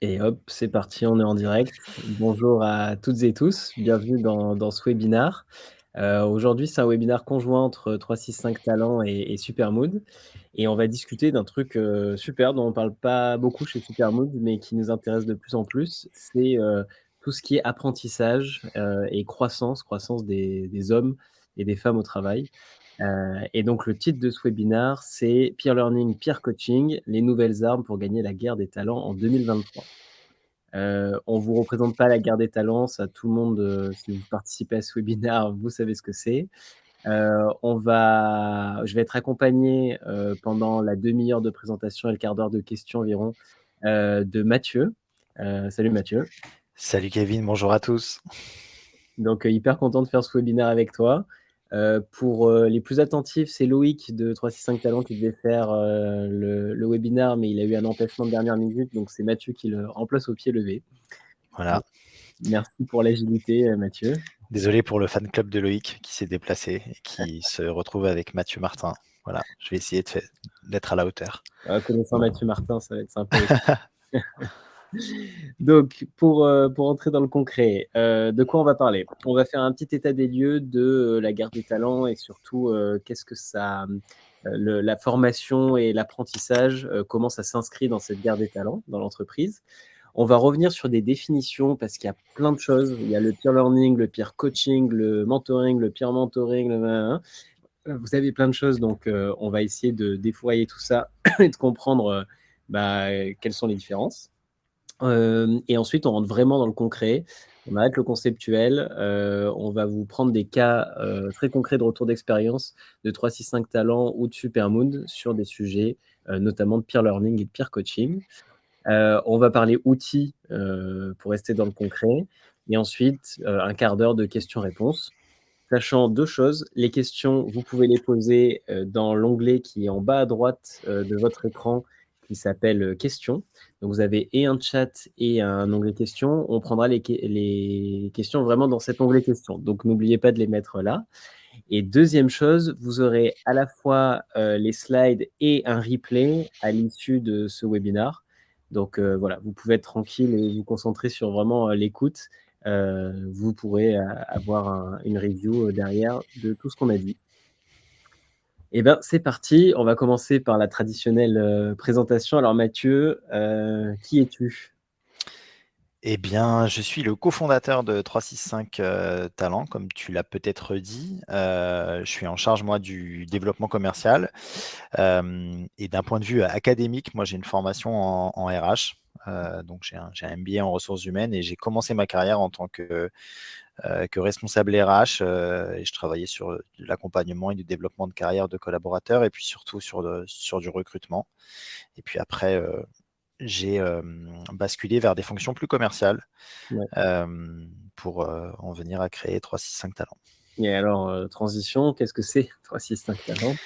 Et hop, c'est parti, on est en direct. Bonjour à toutes et tous, bienvenue dans ce webinar. Aujourd'hui, c'est un webinar conjoint entre 365 Talents et Supermood et on va discuter d'un truc, super dont on parle pas beaucoup chez Supermood, mais qui nous intéresse de plus en plus. C'est, tout ce qui est apprentissage, et croissance des hommes et des femmes au travail. Et donc le titre de ce webinar, c'est «Peer learning, peer coaching, les nouvelles armes pour gagner la guerre des talents en 2023». On vous représente pas la guerre des talents, ça tout le monde, si vous participez à ce webinaire, vous savez ce que c'est. Je vais être accompagné, pendant la demi-heure de présentation et le quart d'heure de questions environ, de Mathieu. Salut Mathieu. Salut Kevin, bonjour à tous. Donc, hyper content de faire ce webinaire avec toi. Pour les plus attentifs, c'est Loïc de 365 Talents qui devait faire le webinaire, mais il a eu un empêchement de dernière minute, donc c'est Mathieu qui le remplace au pied levé. Voilà. Merci pour l'agilité, Mathieu. Désolé pour le fan club de Loïc qui s'est déplacé et qui se retrouve avec Mathieu Martin. Voilà, je vais essayer d'être à la hauteur. Connaissant Mathieu Martin, ça va être sympa aussi. Donc, pour entrer dans le concret, de quoi on va parler? On va faire un petit état des lieux de la guerre des talents et surtout, qu'est-ce que ça, la formation et l'apprentissage, comment ça s'inscrit dans cette guerre des talents dans l'entreprise. On va revenir sur des définitions parce qu'il y a plein de choses. Il y a le peer learning, le peer coaching, le mentoring, le peer mentoring, le nanana. Vous savez plein de choses, donc on va essayer de défourailler tout ça et de comprendre, quelles sont les différences. Et ensuite, on rentre vraiment dans le concret. On arrête le conceptuel. On va vous prendre des cas très concrets de retour d'expérience de 365 Talents ou de Supermood sur des sujets, notamment de peer learning et de peer coaching. On va parler outils pour rester dans le concret. Et ensuite, un quart d'heure de questions-réponses. Sachant deux choses, les questions, vous pouvez les poser dans l'onglet qui est en bas à droite de votre écran qui s'appelle questions. Donc vous avez et un chat et un onglet questions. On prendra les questions vraiment dans cet onglet questions. Donc n'oubliez pas de les mettre là. Et deuxième chose, vous aurez à la fois les slides et un replay à l'issue de ce webinar. Donc voilà, vous pouvez être tranquille et vous concentrer sur vraiment l'écoute. Vous pourrez avoir une review derrière de tout ce qu'on a dit. Eh bien, c'est parti. On va commencer par la traditionnelle présentation. Alors Mathieu, qui es-tu? Eh bien, je suis le cofondateur de 365 Talents, comme tu l'as peut-être dit. Je suis en charge, moi, du développement commercial. Et d'un point de vue académique, moi, j'ai une formation en RH. Donc, j'ai un MBA en ressources humaines et j'ai commencé ma carrière en tant que responsable RH et je travaillais sur l'accompagnement et du développement de carrière de collaborateurs et puis surtout sur du recrutement. Et puis après, j'ai basculé vers des fonctions plus commerciales Ouais. pour en venir à créer 365 Talents. Et alors, transition, qu'est-ce que c'est 365 Talents?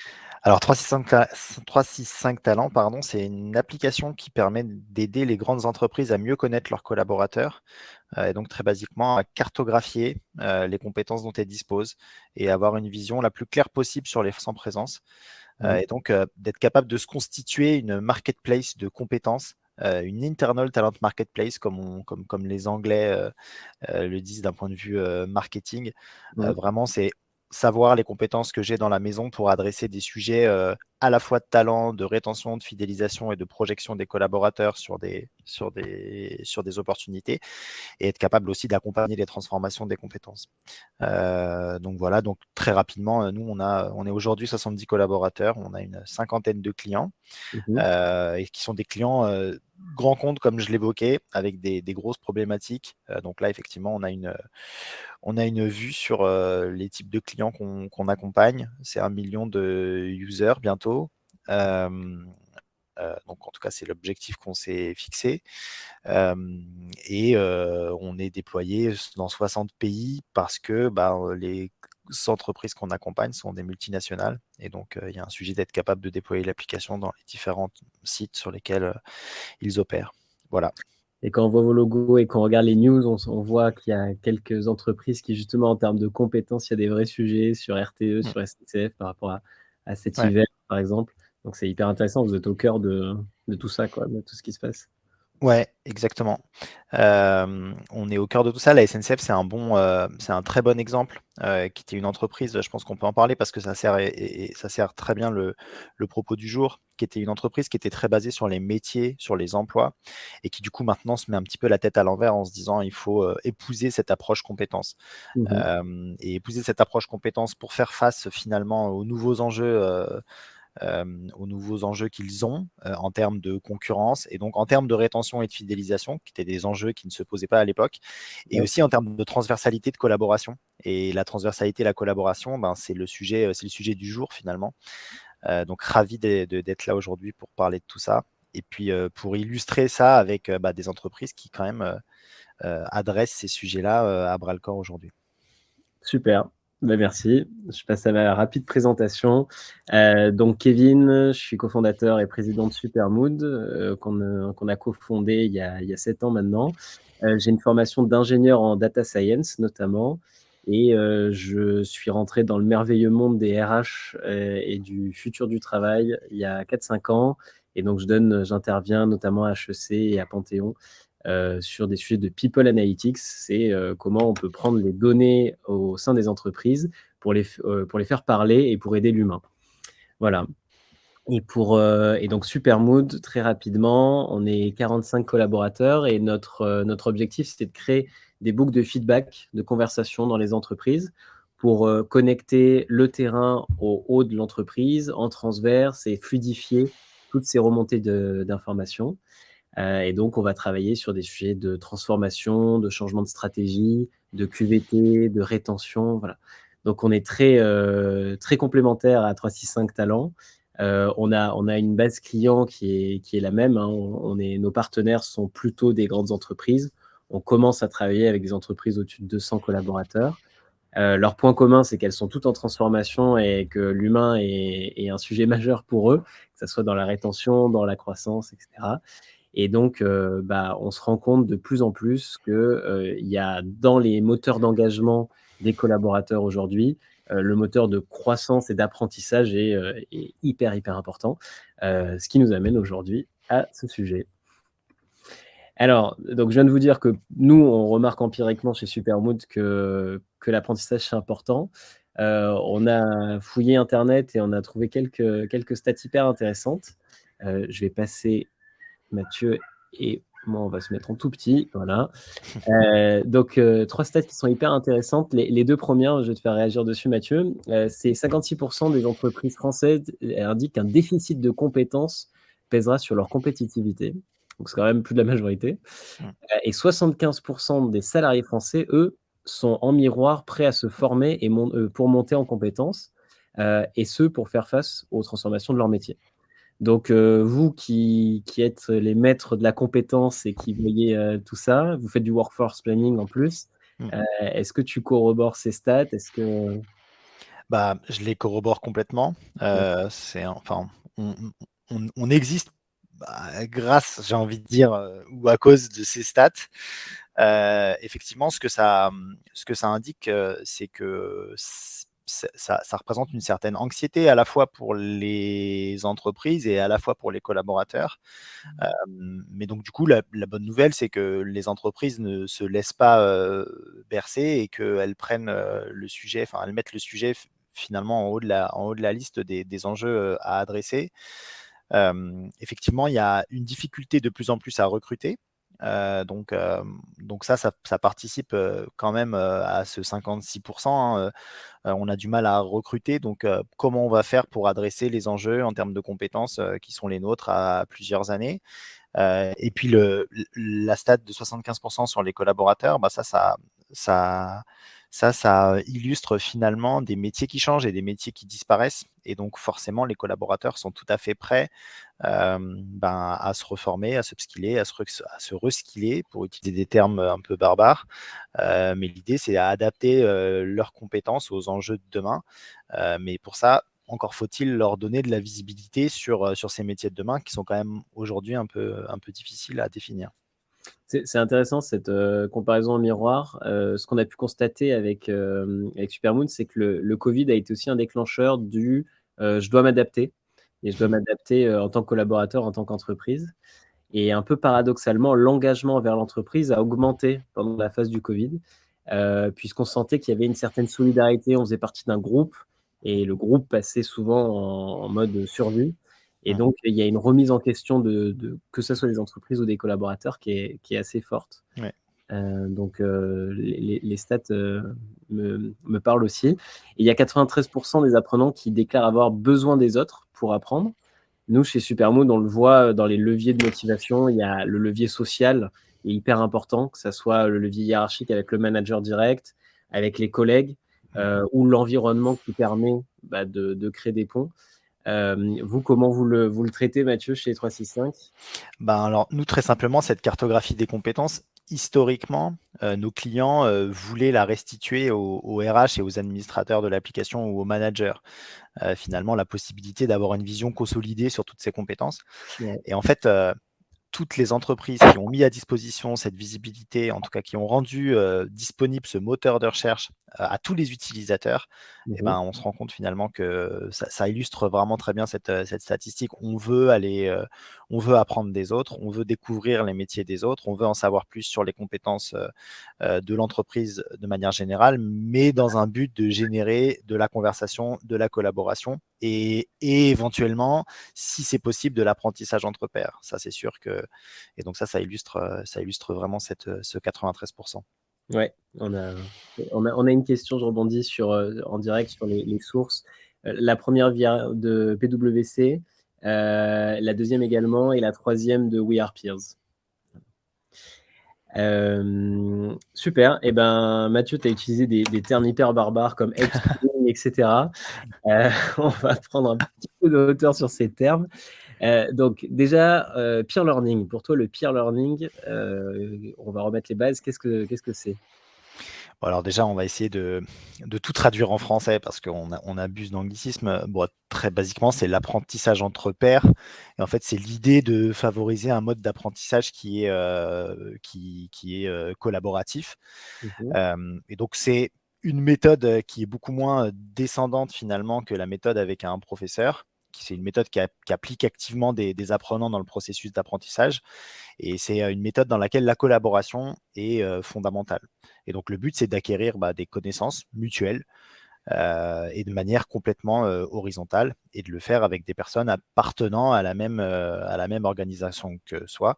Alors 365 Talents, pardon, c'est une application qui permet d'aider les grandes entreprises à mieux connaître leurs collaborateurs et donc très basiquement à cartographier les compétences dont elles disposent et avoir une vision la plus claire possible sur les sans présence. Ouais. Et donc d'être capable de se constituer une marketplace de compétences, une internal talent marketplace comme les Anglais le disent d'un point de vue marketing. Mmh. Vraiment, c'est savoir les compétences que j'ai dans la maison pour adresser des sujets à la fois de talent, de rétention, de fidélisation et de projection des collaborateurs sur des opportunités et être capable aussi d'accompagner les transformations des compétences. Donc voilà, donc très rapidement, nous, on est aujourd'hui 70 collaborateurs, on a une cinquantaine de clients Mmh. et qui sont des clients grands comptes, comme je l'évoquais, avec des grosses problématiques. Donc là, effectivement, on a une vue sur les types de clients qu'on accompagne. C'est 1 million de users bientôt. Donc en tout cas, c'est l'objectif qu'on s'est fixé. Et on est déployé dans 60 pays parce que les entreprises qu'on accompagne sont des multinationales. Et donc, il y a un sujet d'être capable de déployer l'application dans les différents sites sur lesquels ils opèrent. Voilà. Et quand on voit vos logos et qu'on regarde les news, on voit qu'il y a quelques entreprises qui, justement, en termes de compétences, il y a des vrais sujets sur RTE, Mm. sur SNCF par rapport à cet Ouais. hiver, par exemple. Donc c'est hyper intéressant, vous êtes au cœur de tout ça, quoi, de tout ce qui se passe. Ouais, exactement. On est au cœur de tout ça. La SNCF, c'est un très bon exemple, qui était une entreprise, je pense qu'on peut en parler parce que ça sert et ça sert très bien le propos du jour, qui était une entreprise qui était très basée sur les métiers, sur les emplois et qui du coup maintenant se met un petit peu la tête à l'envers en se disant: «Il faut, épouser cette approche compétence». Mmh. Et épouser cette approche compétence pour faire face finalement aux nouveaux enjeux qu'ils ont en termes de concurrence et donc en termes de rétention et de fidélisation, qui étaient des enjeux qui ne se posaient pas à l'époque, et Ouais, aussi en termes de transversalité de collaboration. Et la transversalité et la collaboration, ben, c'est le sujet du jour finalement. Donc ravi d'être là aujourd'hui pour parler de tout ça. Et puis pour illustrer ça avec bah, des entreprises qui quand même adressent ces sujets-là à bras le corps aujourd'hui. super. Bah, merci. Je passe à ma rapide présentation. Donc Kevin, je suis cofondateur et président de Supermood, qu'on a cofondé il y a 7 ans maintenant. J'ai une formation d'ingénieur en data science notamment et je suis rentré dans le merveilleux monde des RH, et du futur du travail il y a 4-5 ans et donc j'interviens notamment à HEC et à Panthéon sur des sujets de people analytics. C'est comment on peut prendre les données au sein des entreprises pour les faire parler et pour aider l'humain. Voilà. Et donc Supermood, très rapidement, on est 45 collaborateurs et notre objectif, c'était de créer des boucles de feedback, de conversation dans les entreprises pour connecter le terrain au haut de l'entreprise en transverse et fluidifier toutes ces remontées d'informations. Et donc, on va travailler sur des sujets de transformation, de changement de stratégie, de QVT, de rétention, voilà. Donc on est très complémentaires à 365 Talents. On a une base client qui est la même, hein. Nos partenaires sont plutôt des grandes entreprises. On commence à travailler avec des entreprises au-dessus de 200 collaborateurs. Leur point commun, c'est qu'elles sont toutes en transformation et que l'humain est un sujet majeur pour eux, que ça soit dans la rétention, dans la croissance, et cetera. Et donc, bah, on se rend compte de plus en plus que, il y a dans les moteurs d'engagement des collaborateurs aujourd'hui, le moteur de croissance et d'apprentissage est hyper important. Ce qui nous amène aujourd'hui à ce sujet. Alors, donc je viens de vous dire que nous, on remarque empiriquement chez Supermood que l'apprentissage, c'est important. On a fouillé internet et on a trouvé quelques stats hyper intéressantes. Je vais passer Mathieu et moi, on va se mettre en tout petit, voilà. Donc 3 stats qui sont hyper intéressantes. Les 2 premières, je vais te faire réagir dessus Mathieu. C'est 56 des entreprises françaises indiquent qu'un déficit de compétences pèsera sur leur compétitivité. Donc c'est quand même plus de la majorité. Mm. Et 75 des salariés français, eux, sont en miroir prêts à se former pour monter en compétences, et ce, pour faire face aux transformations de leur métier. Donc, vous qui êtes les maîtres de la compétence et qui voyez, tout ça, vous faites du workforce planning en plus. Mm. Est-ce que tu corrobores ces stats? Est-ce que Bah, je les corrobore complètement. ouais, Enfin, on existe, bah, grâce, j'ai envie de dire, ou à cause de ces stats. Effectivement, ce que ça indique, c'est que ça représente une certaine anxiété à la fois pour les entreprises et à la fois pour les collaborateurs. Mais donc du coup, la bonne nouvelle, c'est que les entreprises ne se laissent pas, bercer et qu'elles prennent, le sujet, enfin, elles mettent le sujet finalement en haut de la liste des enjeux, à adresser. Effectivement, il y a une difficulté de plus en plus à recruter. Donc ça participe, quand même, à ce 56 hein, on a du mal à recruter. Donc comment on va faire pour adresser les enjeux en termes de compétences, qui sont les nôtres à plusieurs années? Et puis la stat de 75 sur les collaborateurs, bah ça ça illustre finalement des métiers qui changent et des métiers qui disparaissent. Et donc forcément, les collaborateurs sont tout à fait prêts ben, à se reformer, à se upskiller, à se reskiller, pour utiliser des termes un peu barbares. Mais l'idée, c'est à adapter leurs compétences aux enjeux de demain. Mais pour ça, encore faut-il leur donner de la visibilité sur ces métiers de demain qui sont quand même aujourd'hui un peu difficiles à définir. c'est intéressant cette, comparaison en miroir. Ce qu'on a pu constater avec Supermoon, c'est que le covid a été aussi un déclencheur «Je dois m'adapter» et je dois m'adapter, en tant que collaborateur, en tant qu'entreprise. Et un peu paradoxalement, l'engagement vers l'entreprise a augmenté pendant la phase du Covid, puisqu'on sentait qu'il y avait une certaine solidarité, on faisait partie d'un groupe, et le groupe passait souvent en mode survie. Et Mmh. donc, il y a une remise en question que ce soit des entreprises ou des collaborateurs qui est assez forte. Ouais. Donc, les stats me parlent aussi. Et il y a 93% des apprenants qui déclarent avoir besoin des autres pour apprendre. Nous, chez Supermood, on le voit dans les leviers de motivation. Il y a le levier social est hyper important, que ça soit le levier hiérarchique avec le manager direct, avec les collègues, ou l'environnement qui permet de créer des ponts. Vous, comment vous le traitez, Mathieu, chez 365? Ben, alors, nous, très simplement, cette cartographie des compétences, historiquement, nos clients voulaient la restituer aux RH et aux administrateurs de l'application ou aux managers. Finalement, la possibilité d'avoir une vision consolidée sur toutes ces compétences. Ouais. Et en fait, toutes les entreprises qui ont mis à disposition cette visibilité, en tout cas qui ont rendu disponible ce moteur de recherche à tous les utilisateurs, eh Mhm. ben, on se rend compte finalement que ça illustre vraiment très bien cette statistique. On veut aller, on veut apprendre des autres, on veut découvrir les métiers des autres, on veut en savoir plus sur les compétences de l'entreprise de manière générale, mais dans un but de générer de la conversation, de la collaboration et éventuellement, si c'est possible, de l'apprentissage entre pairs. Ça, c'est sûr que. Et donc, ça illustre vraiment ce 93%. Ouais, on a une question, je rebondis en direct sur les sources. La première via de PwC, la deuxième également, et la troisième de We Are Peers. Super. Et ben, Mathieu, tu as utilisé des termes hyper barbares comme upskilling, etc. On va prendre un petit peu de hauteur sur ces termes. Donc déjà, peer learning. Pour toi, le peer learning, on va remettre les bases. Qu'est-ce que c'est? Bon, alors déjà, on va essayer de tout traduire en français parce qu'on abuse d'anglicisme. Bon, très basiquement, c'est l'apprentissage entre pairs. Et en fait, c'est l'idée de favoriser un mode d'apprentissage qui est collaboratif. Mhm. Et donc, c'est une méthode qui est beaucoup moins descendante finalement que la méthode avec un professeur. C'est une méthode qui applique activement des apprenants dans le processus d'apprentissage. Et c'est une méthode dans laquelle la collaboration est fondamentale. Et donc, le but, c'est d'acquérir des connaissances mutuelles et de manière complètement horizontale et de le faire avec des personnes appartenant à la même organisation que soi.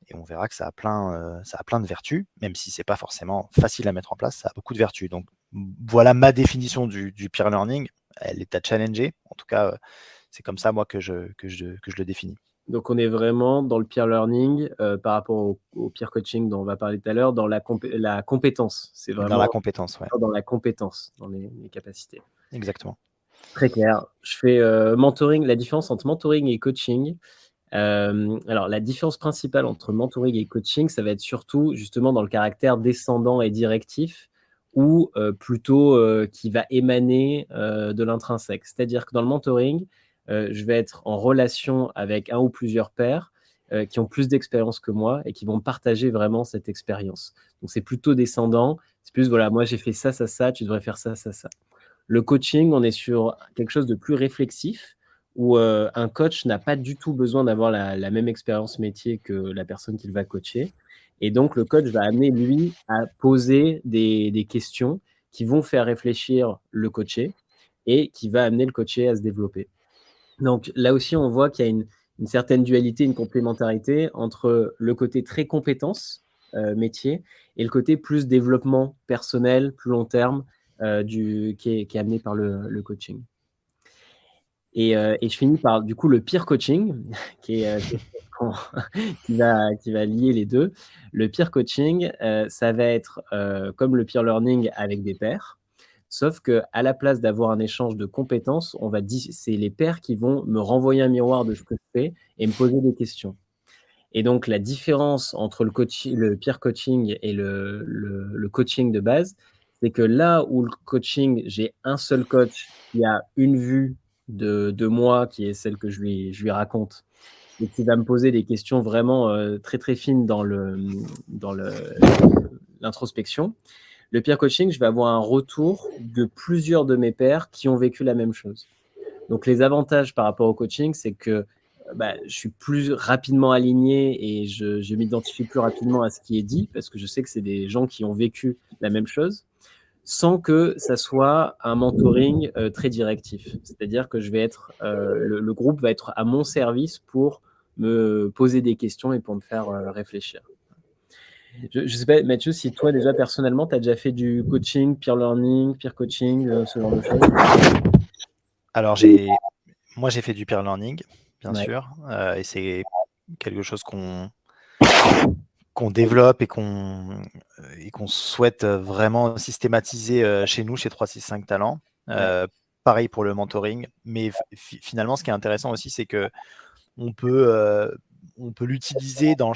Et on verra que ça a plein de vertus, même si c'est pas forcément facile à mettre en place, ça a beaucoup de vertus. Donc, voilà ma définition du peer learning. Elle est à challenger. En tout cas, c'est comme ça, moi, que je le définis. Donc, on est vraiment dans le peer learning par rapport au peer coaching dont on va parler tout à l'heure, dans la compétence. C'est Dans la vraiment compétence, ouais, dans la compétence, dans les capacités. exactement. Très clair. Je fais mentoring, la différence entre mentoring et coaching. Alors, la différence principale entre mentoring et coaching, ça va être surtout justement dans le caractère descendant et directif, ou plutôt qui va émaner de l'intrinsèque. C'est-à-dire que dans le mentoring, je vais être en relation avec un ou plusieurs pairs qui ont plus d'expérience que moi et qui vont partager vraiment cette expérience. Donc, c'est plutôt descendant. C'est plus, voilà, moi j'ai fait ça, ça, ça, tu devrais faire ça, ça, ça. Le coaching, on est sur quelque chose de plus réflexif, où un coach n'a pas du tout besoin d'avoir la même expérience métier que la personne qu'il va coacher. Et donc, le coach va amener, lui, à poser des questions qui vont faire réfléchir le coaché et qui va amener le coaché à se développer. Donc, là aussi, on voit qu'il y a une certaine dualité, une complémentarité entre le côté très compétence, métier, et le côté plus développement personnel, plus long terme, qui est amené par le coaching. Et je finis par, du coup, le peer coaching, qui est quelque chose qui va lier les deux. Le peer coaching, ça va être comme le peer learning avec des pairs, sauf qu'à la place d'avoir un échange de compétences, c'est les pairs qui vont me renvoyer un miroir de ce que je fais et me poser des questions. Et donc, la différence entre le peer coaching et le coaching de base, c'est que là où le coaching, j'ai un seul coach qui a une vue de moi, qui est celle que je lui raconte, et qui va me poser des questions vraiment très, très fines dans l'introspection. Le peer coaching, je vais avoir un retour de plusieurs de mes pairs qui ont vécu la même chose. Donc, les avantages par rapport au coaching, c'est que je suis plus rapidement aligné et je m'identifie plus rapidement à ce qui est dit, parce que je sais que c'est des gens qui ont vécu la même chose, sans que ça soit un mentoring très directif. C'est-à-dire que je vais être, le groupe va être à mon service pour me poser des questions et pour me faire réfléchir. Je ne sais pas, Mathieu, si toi déjà personnellement, tu as déjà fait du coaching, peer learning, peer coaching, ce genre de choses. Alors, moi, j'ai fait du peer learning, bien Ouais. sûr, et c'est quelque chose qu'on développe et qu'on souhaite vraiment systématiser chez nous, chez 365 Talents. Ouais. Pareil pour le mentoring. Mais finalement, ce qui est intéressant aussi, c'est que on peut l'utiliser dans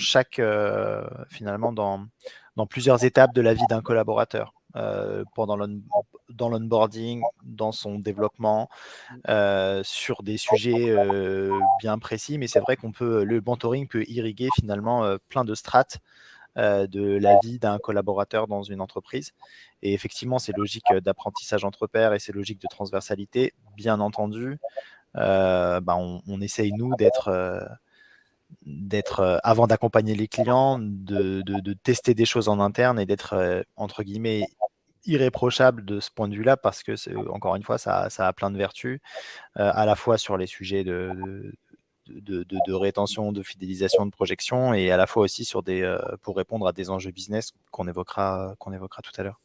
finalement, dans plusieurs étapes de la vie d'un collaborateur, dans l'onboarding, dans son développement, sur des sujets bien précis. Mais c'est vrai le mentoring peut irriguer finalement plein de strates de la vie d'un collaborateur dans une entreprise. Et effectivement, c'est logique d'apprentissage entre pairs et c'est logique de transversalité. Bien entendu, on essaye, nous, avant d'accompagner les clients, de tester des choses en interne et d'être, entre guillemets, irréprochable de ce point de vue-là, parce que, encore une fois, ça a plein de vertus, à la fois sur les sujets de rétention, de fidélisation, de projection, et à la fois aussi pour répondre à des enjeux business qu'on évoquera tout à l'heure.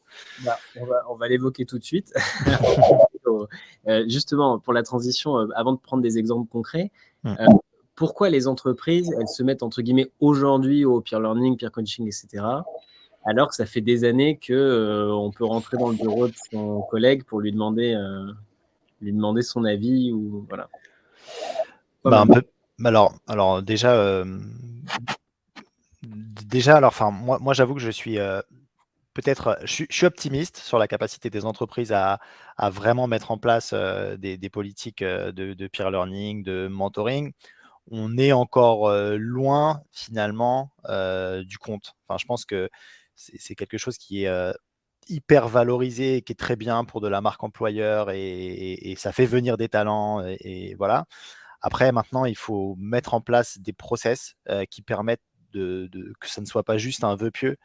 On va l'évoquer tout de suite. Justement, pour la transition, avant de prendre des exemples concrets, pourquoi les entreprises, elles se mettent entre guillemets aujourd'hui au peer learning, peer coaching, etc., alors que ça fait des années qu'on peut rentrer dans le bureau de son collègue pour lui demander son avis ou voilà. Alors déjà, moi j'avoue que je suis peut-être, je suis optimiste sur la capacité des entreprises à vraiment mettre en place des politiques de peer learning, de mentoring. On est encore loin finalement du compte. Enfin, je pense que c'est quelque chose qui est hyper valorisé et qui est très bien pour de la marque employeur, et ça fait venir des talents, et voilà. Après, maintenant, il faut mettre en place des process qui permettent que ça ne soit pas juste un vœu pieux.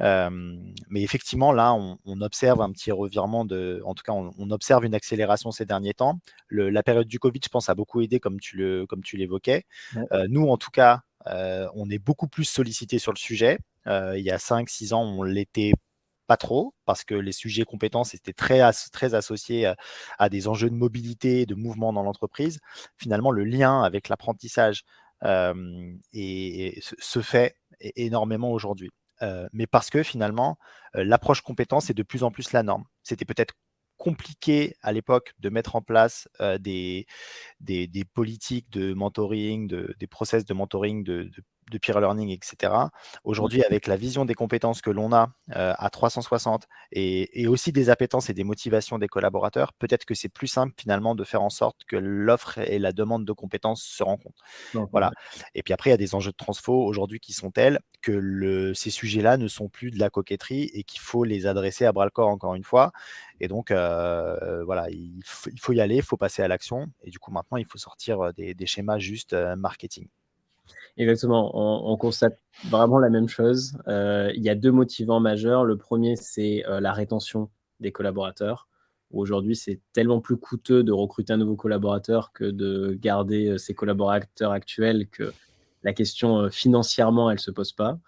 Mais effectivement, là, on observe un petit revirement en tout cas, on observe une accélération ces derniers temps. La période du Covid, je pense, a beaucoup aidé, comme tu l'évoquais. Ouais. Nous, en tout cas, on est beaucoup plus sollicité sur le sujet. Il y a 5-6 ans, on l'était pas trop, parce que les sujets compétences étaient très associés à des enjeux de mobilité, de mouvement dans l'entreprise. Finalement, le lien avec l'apprentissage se fait énormément aujourd'hui. Mais parce que finalement, l'approche compétence est de plus en plus la norme. C'était peut-être compliqué à l'époque de mettre en place des politiques de mentoring, des process de mentoring, de peer learning, etc. Aujourd'hui, avec la vision des compétences que l'on a à 360, et aussi des appétences et des motivations des collaborateurs, peut-être que c'est plus simple finalement de faire en sorte que l'offre et la demande de compétences se rencontrent. Voilà. Et puis après, il y a des enjeux de transfo aujourd'hui qui sont tels que ces sujets-là ne sont plus de la coquetterie et qu'il faut les adresser à bras-le-corps, encore une fois. Et donc, voilà, il faut y aller, il faut passer à l'action. Et du coup, maintenant, il faut sortir des schémas juste marketing. Exactement, on constate vraiment la même chose. Il y a 2 motivants majeurs. Le premier, c'est la rétention des collaborateurs. Aujourd'hui, c'est tellement plus coûteux de recruter un nouveau collaborateur que de garder ses collaborateurs actuels, que la question financièrement, elle ne se pose pas.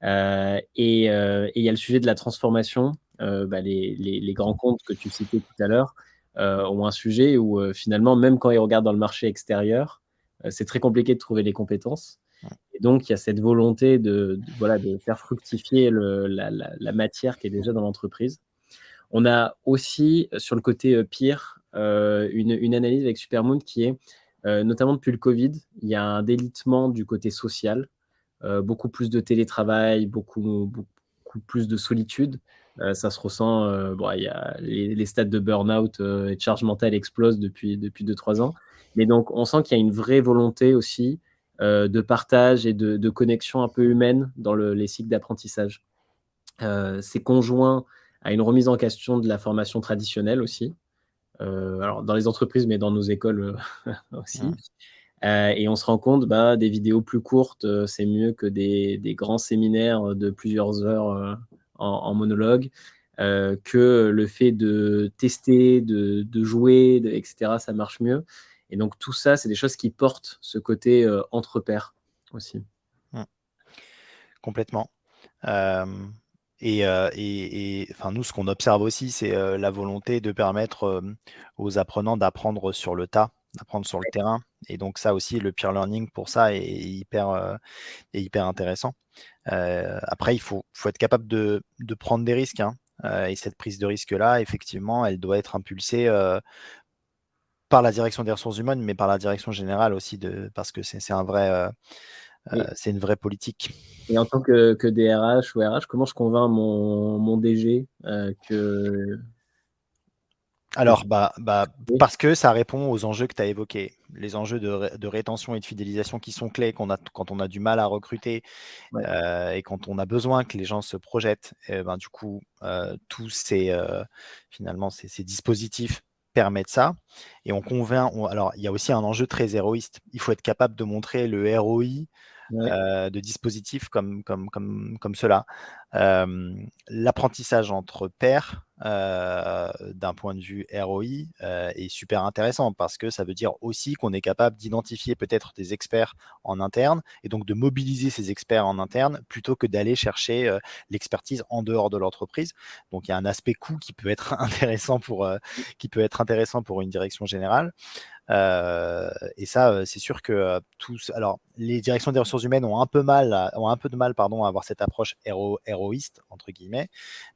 Et il y a le sujet de la transformation. Les grands comptes que tu citais tout à l'heure ont un sujet où finalement, même quand ils regardent dans le marché extérieur, c'est très compliqué de trouver les compétences. Et donc, il y a cette volonté de faire fructifier la matière qui est déjà dans l'entreprise. On a aussi, sur le côté peer, une analyse avec Supermoon qui est, notamment depuis le Covid, il y a un délitement du côté social, beaucoup plus de télétravail, beaucoup plus de solitude. Ça se ressent, il y a les stades de burn-out et de charge mentale explosent depuis 2-3 ans. Mais donc, on sent qu'il y a une vraie volonté aussi de partage et de connexion un peu humaine dans les cycles d'apprentissage. C'est conjoint à une remise en question de la formation traditionnelle aussi. Alors dans les entreprises, mais dans nos écoles aussi. Et on se rend compte, des vidéos plus courtes, c'est mieux que des grands séminaires de plusieurs heures en monologue, que le fait de tester, de jouer, etc., ça marche mieux. Et donc tout ça, c'est des choses qui portent ce côté entre pairs aussi. Complètement. Enfin, nous, ce qu'on observe aussi, c'est la volonté de permettre aux apprenants d'apprendre sur le tas, d'apprendre sur le terrain. Et donc ça aussi, le peer learning pour ça est hyper intéressant. Après, il faut être capable de prendre des risques, hein. Et cette prise de risque-là, effectivement, elle doit être impulsée par la direction des ressources humaines, mais par la direction générale aussi, parce que c'est Et, une vraie politique. et en tant que DRH ou RH, comment je convainc mon DG que Alors, je... parce que ça répond aux enjeux que tu as évoqués. Les enjeux de rétention et de fidélisation qui sont clés quand on a du mal à recruter Ouais. et quand on a besoin que les gens se projettent. Du coup, tous finalement, ces dispositifs permettent ça. Et on convainc. Alors, il y a aussi un enjeu très héroïste. Il faut être capable de montrer le ROI Ouais. de dispositifs comme cela. L'apprentissage entre pairs, d'un point de vue ROI, est super intéressant parce que ça veut dire aussi qu'on est capable d'identifier peut-être des experts en interne et donc de mobiliser ces experts en interne plutôt que d'aller chercher l'expertise en dehors de l'entreprise. Donc il y a un aspect coût qui peut être intéressant pour une direction générale. Et ça, c'est sûr que alors, les directions des ressources humaines ont un peu de mal, pardon, à avoir cette approche héroïste entre guillemets.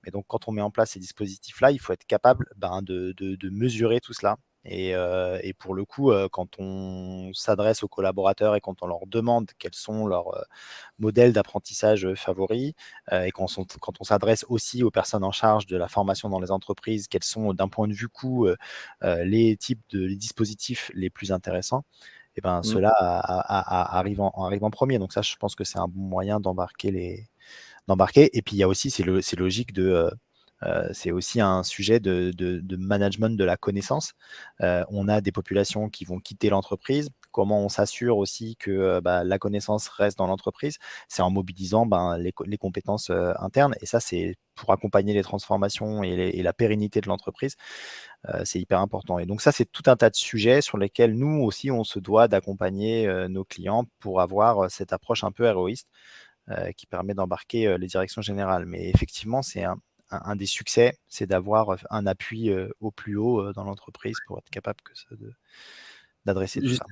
Mais donc, quand on met en place ces dispositifs-là, il faut être capable de mesurer tout cela. Et pour le coup, quand on s'adresse aux collaborateurs et quand on leur demande quels sont leurs modèles d'apprentissage favoris, et quand on s'adresse aussi aux personnes en charge de la formation dans les entreprises, quels sont d'un point de vue coût les dispositifs les plus intéressants, et ben Mm. cela arrive en premier. Donc ça, je pense que c'est un bon moyen d'embarquer. Et puis il y a aussi, c'est logique c'est aussi un sujet de management de la connaissance. On a des populations qui vont quitter l'entreprise. Comment on s'assure aussi que la connaissance reste dans l'entreprise? C'est en mobilisant les compétences internes. Et ça, c'est pour accompagner les transformations et la pérennité de l'entreprise. C'est hyper important. Et donc ça, c'est tout un tas de sujets sur lesquels nous aussi, on se doit d'accompagner nos clients pour avoir cette approche un peu héroïste qui permet d'embarquer les directions générales. Mais effectivement, c'est un des succès, c'est d'avoir un appui au plus haut dans l'entreprise pour être capable d'adresser tout Juste, ça.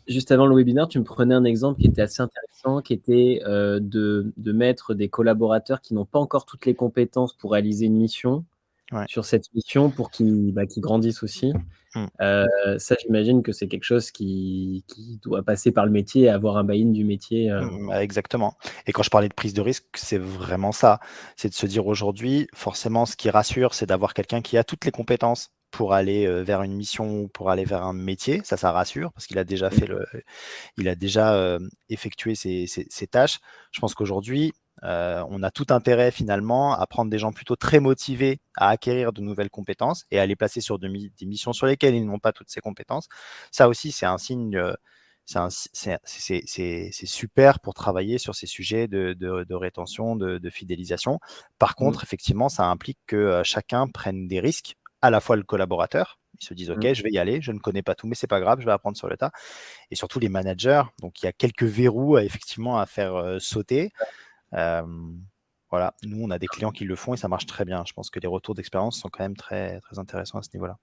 juste avant le webinaire, tu me prenais un exemple qui était assez intéressant, qui était de mettre des collaborateurs qui n'ont pas encore toutes les compétences pour réaliser une mission Ouais. sur cette mission pour qu'ils grandissent aussi. Mm. Ça, j'imagine que c'est quelque chose qui doit passer par le métier et avoir un buy-in du métier. Exactement. Et quand je parlais de prise de risque, c'est vraiment ça. C'est de se dire aujourd'hui, forcément, ce qui rassure, c'est d'avoir quelqu'un qui a toutes les compétences pour aller vers une mission ou pour aller vers un métier. Ça rassure parce qu'il a déjà effectué ses tâches. Je pense qu'aujourd'hui, on a tout intérêt finalement à prendre des gens plutôt très motivés à acquérir de nouvelles compétences et à les placer sur des missions sur lesquelles ils n'ont pas toutes ces compétences. Ça aussi, c'est un signe. C'est super pour travailler sur ces sujets de rétention, de fidélisation. Par Mm, contre, effectivement, ça implique que chacun prenne des risques, à la fois le collaborateur, ils se disent OK, mm. je vais y aller, je ne connais pas tout, mais c'est pas grave, je vais apprendre sur le tas. Et surtout les managers, donc il y a quelques verrous effectivement à faire sauter. Euh, voilà, nous on a des clients qui le font et ça marche très bien. Je pense que les retours d'expérience sont quand même très, très intéressants à ce niveau-là.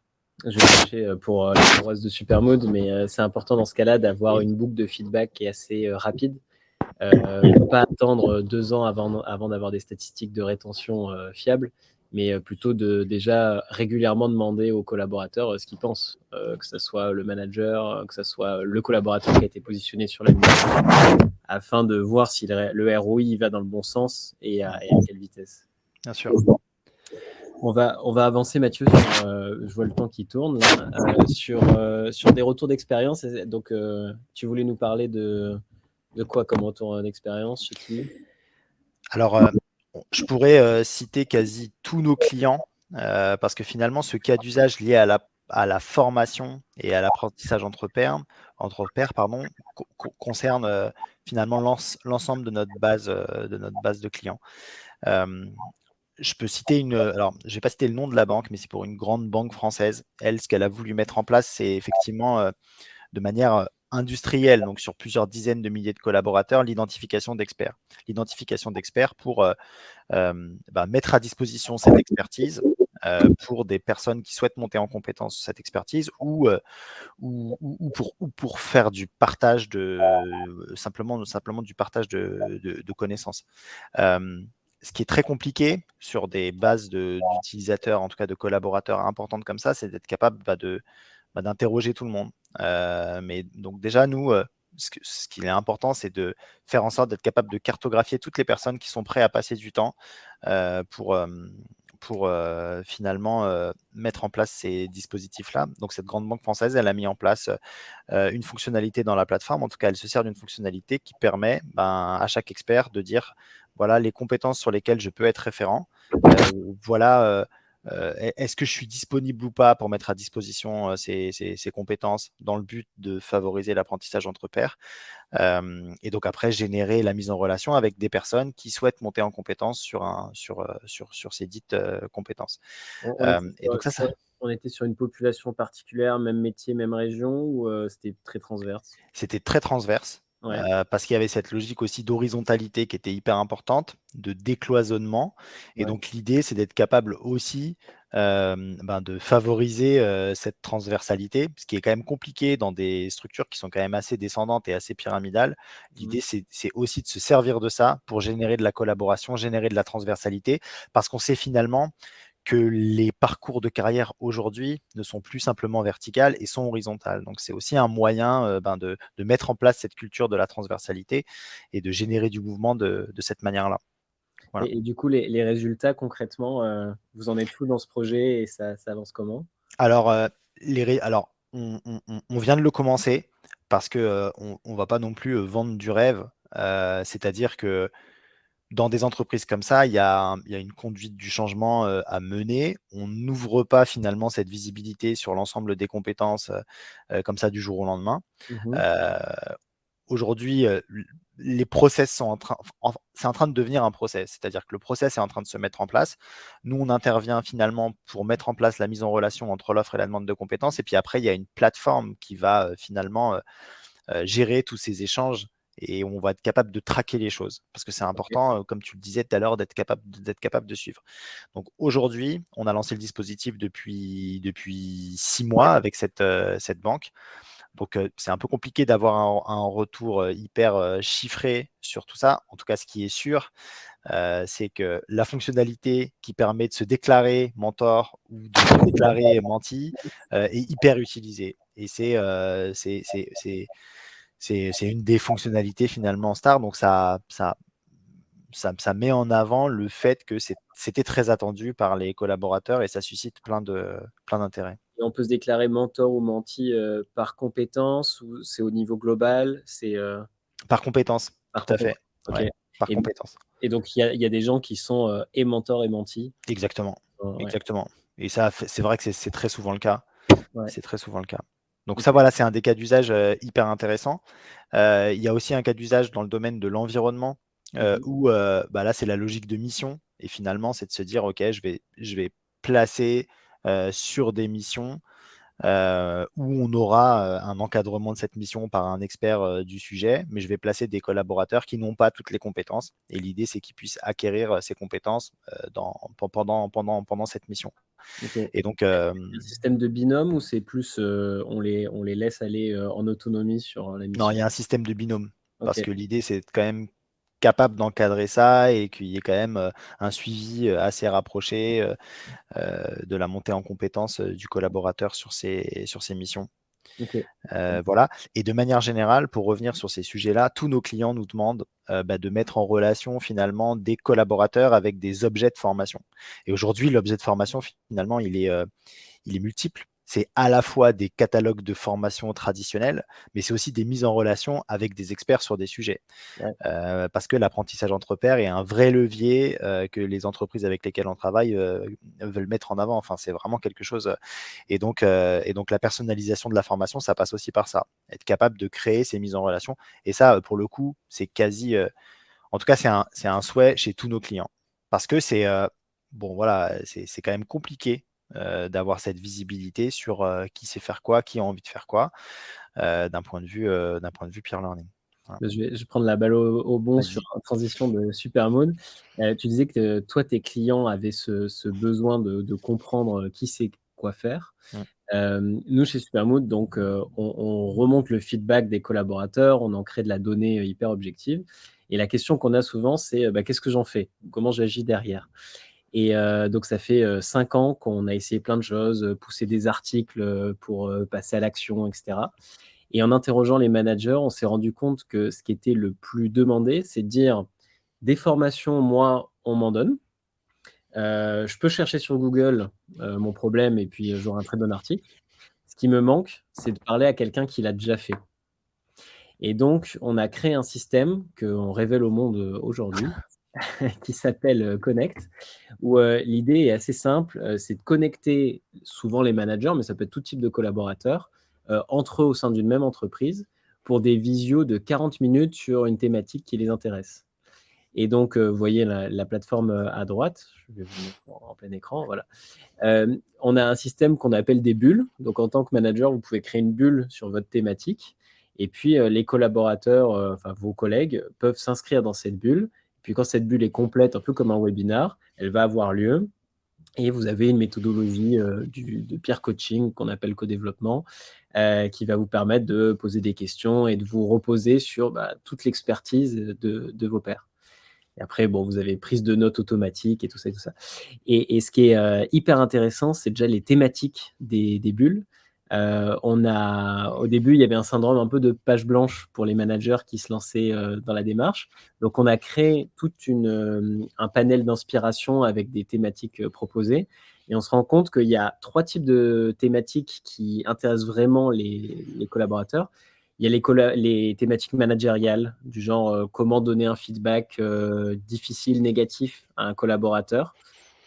Je vais lâcher pour la paroisse de Supermood, mais c'est important dans ce cas-là d'avoir une boucle de feedback qui est assez rapide. Ne pas attendre 2 ans avant d'avoir des statistiques de rétention fiables, mais plutôt de déjà régulièrement demander aux collaborateurs ce qu'ils pensent, que ce soit le manager, que ce soit le collaborateur qui a été positionné sur la mission, afin de voir si le ROI va dans le bon sens et à quelle vitesse. Bien sûr. On va avancer, Mathieu, je vois le temps qui tourne, là, sur des retours d'expérience. Donc, tu voulais nous parler de quoi comme retour d'expérience, chez qui? Alors, je pourrais citer quasi tous nos clients parce que finalement, ce cas d'usage lié à la formation et à l'apprentissage entre pairs, pardon, concerne finalement l'ensemble de notre base de clients. Je peux citer alors je vais pas citer le nom de la banque, mais c'est pour une grande banque française. Elle, ce qu'elle a voulu mettre en place, c'est effectivement de manière industrielle, donc sur plusieurs dizaines de milliers de collaborateurs, l'identification d'experts. L'identification d'experts pour mettre à disposition cette expertise pour des personnes qui souhaitent monter en compétence sur cette expertise ou pour faire du partage simplement du partage de connaissances. Ce qui est très compliqué sur des bases d'utilisateurs, en tout cas de collaborateurs importantes comme ça, c'est d'être capable d'interroger tout le monde. Mais donc déjà, nous, ce qui est important, c'est de faire en sorte d'être capable de cartographier toutes les personnes qui sont prêtes à passer du temps pour finalement mettre en place ces dispositifs-là. Donc cette grande banque française, elle a mis en place une fonctionnalité dans la plateforme. En tout cas, elle se sert d'une fonctionnalité qui permet à chaque expert de dire, voilà les compétences sur lesquelles je peux être référent. Voilà est-ce que je suis disponible ou pas pour mettre à disposition ces compétences dans le but de favoriser l'apprentissage entre pairs et donc après générer la mise en relation avec des personnes qui souhaitent monter en compétence sur ces dites compétences. On était Et donc ça on était sur une population particulière, même métier, même région ou c'était très transverse? c'était très transverse, Ouais. parce qu'il y avait cette logique aussi d'horizontalité qui était hyper importante, de décloisonnement et Ouais. donc l'idée, c'est d'être capable aussi, de favoriser, cette transversalité, ce qui est quand même compliqué dans des structures qui sont quand même assez descendantes et assez pyramidales. Mmh. L'idée, c'est aussi de se servir de ça pour générer de la collaboration, générer de la transversalité, parce qu'on sait finalement que les parcours de carrière aujourd'hui ne sont plus simplement verticales et sont horizontales. Donc c'est aussi un moyen de mettre en place cette culture de la transversalité et de générer du mouvement de cette manière-là. Voilà. Et du coup, les résultats concrètement, vous en êtes où dans ce projet et ça avance comment? Alors, on vient de le commencer parce que on va pas non plus vendre du rêve. C'est-à-dire que dans des entreprises comme ça, il y a une conduite du changement, à mener. On n'ouvre pas finalement cette visibilité sur l'ensemble des compétences, comme ça du jour au lendemain. Mmh mh. Heu, Aujourd'hui, les process sont c'est en train de devenir un process. C'est-à-dire que le process est en train de se mettre en place. Nous, on intervient finalement pour mettre en place la mise en relation entre l'offre et la demande de compétences et puis après, il y a une plateforme qui va, finalement, gérer tous ces échanges et on va être capable de traquer les choses. Parce que c'est OK. important, comme tu le disais tout à l'heure, d'être capable de suivre. Donc aujourd'hui, on a lancé le dispositif depuis 6 mois avec cette banque. Donc c'est un peu compliqué d'avoir un retour, hyper, chiffré sur tout ça. En tout cas, ce qui est sûr, c'est que la fonctionnalité qui permet de se déclarer mentor ou de se déclarer menti, est hyper utilisée et c'est une des fonctionnalités finalement star, donc ça met en avant le fait que c'était très attendu par les collaborateurs et ça suscite plein d'intérêt. Et on peut se déclarer mentor ou menti, par compétence ou c'est au niveau global? C'est, Par compétence, par tout à compétence? fait, OK. ouais, par et compétence. et donc il y a des gens qui sont, et mentors et mentis? Exactement, Ouais, exactement et ça fait c'est vrai que c'est très souvent le cas, ouais. c'est très souvent le cas. Donc ça, OK. voilà, c'est un des cas d'usage, hyper intéressant. Il y a aussi un cas d'usage dans le domaine de l'environnement, Mmh mh. où, là, c'est la logique de mission et finalement, c'est de se dire: «OK, je vais placer, sur des missions, où on aura, un encadrement de cette mission par un expert, du sujet, mais je vais placer des collaborateurs qui n'ont pas toutes les compétences et l'idée, c'est qu'ils puissent acquérir, ces compétences, pendant cette mission» OK. Il et donc, y a un système de binôme ou c'est plus, on les laisse aller, en autonomie sur, la non, il mission? y a un système de binôme parce OK. que l'idée, c'est d'être quand même capable d'encadrer ça et qu'il y ait quand même, un suivi, assez rapproché, de la montée en compétences, du collaborateur sur ces missions. OK. Voilà et de manière générale, pour revenir sur ces sujets-là, tous nos clients nous demandent, de mettre en relation finalement des collaborateurs avec des objets de formation et aujourd'hui, l'objet de formation finalement, il est multiple. c'est à la fois des catalogues de formation traditionnels, mais c'est aussi des mises en relation avec des experts sur des sujets. Ouais. Parce que l'apprentissage entre pairs est un vrai levier que les entreprises avec lesquelles on travaille veulent mettre en avant. Enfin, c'est vraiment quelque chose. Et donc, la personnalisation de la formation, ça passe aussi par ça. Être capable de créer ces mises en relation. Et ça, pour le coup, c'est quasi. En tout cas, c'est un souhait chez tous nos clients. Parce que bon, voilà, c'est quand même compliqué d'avoir cette visibilité sur qui sait faire quoi, qui a envie de faire quoi, d'un point de vue peer learning. Voilà. Je vais prendre la balle au bon sur Vas-y. la transition de Supermoon. Tu disais que toi, tes clients avaient ce besoin de comprendre qui sait quoi faire. Mm. Nous, chez Supermood, donc, on remonte le feedback des collaborateurs, on en crée de la donnée hyper objective. Et la question qu'on a souvent, c'est qu'est-ce que j'en fais? Comment j'agis derrière? Et donc, ça fait 5 ans qu'on a essayé plein de choses, pousser des articles pour passer à l'action, etc. Et en interrogeant les managers, on s'est rendu compte que ce qui était le plus demandé, c'est de dire des formations, moi, on m'en donne. Je peux chercher sur Google mon problème et puis j'aurai un très bon article. Ce qui me manque, c'est de parler à quelqu'un qui l'a déjà fait. Et donc, on a créé un système qu'on révèle au monde aujourd'hui, qui s'appelle Connect, où l'idée est assez simple, c'est de connecter souvent les managers, mais ça peut être tout type de collaborateurs, entre eux au sein d'une même entreprise, pour des visios de 40 minutes sur une thématique qui les intéresse. Et donc, vous voyez la plateforme à droite, je vais vous le mettre en plein écran, voilà. On a un système qu'on appelle des bulles. Donc, en tant que manager, vous pouvez créer une bulle sur votre thématique. Et puis, les collaborateurs, enfin vos collègues, peuvent s'inscrire dans cette bulle. Puis, quand cette bulle est complète, un peu comme un webinar, elle va avoir lieu. Et vous avez une méthodologie de peer coaching qu'on appelle co-développement, qui va vous permettre de poser des questions et de vous reposer sur toute l'expertise de vos pairs. Et après, bon, vous avez prise de notes automatique et tout ça et tout ça. Et ce qui est hyper intéressant, c'est déjà les thématiques des bulles. Au début, il y avait un syndrome un peu de page blanche pour les managers qui se lançaient dans la démarche. Donc, on a créé un panel d'inspiration avec des thématiques proposées. Et on se rend compte qu'il y a 3 types de thématiques qui intéressent vraiment les collaborateurs. Il y a les thématiques managériales, du genre comment donner un feedback difficile, négatif à un collaborateur,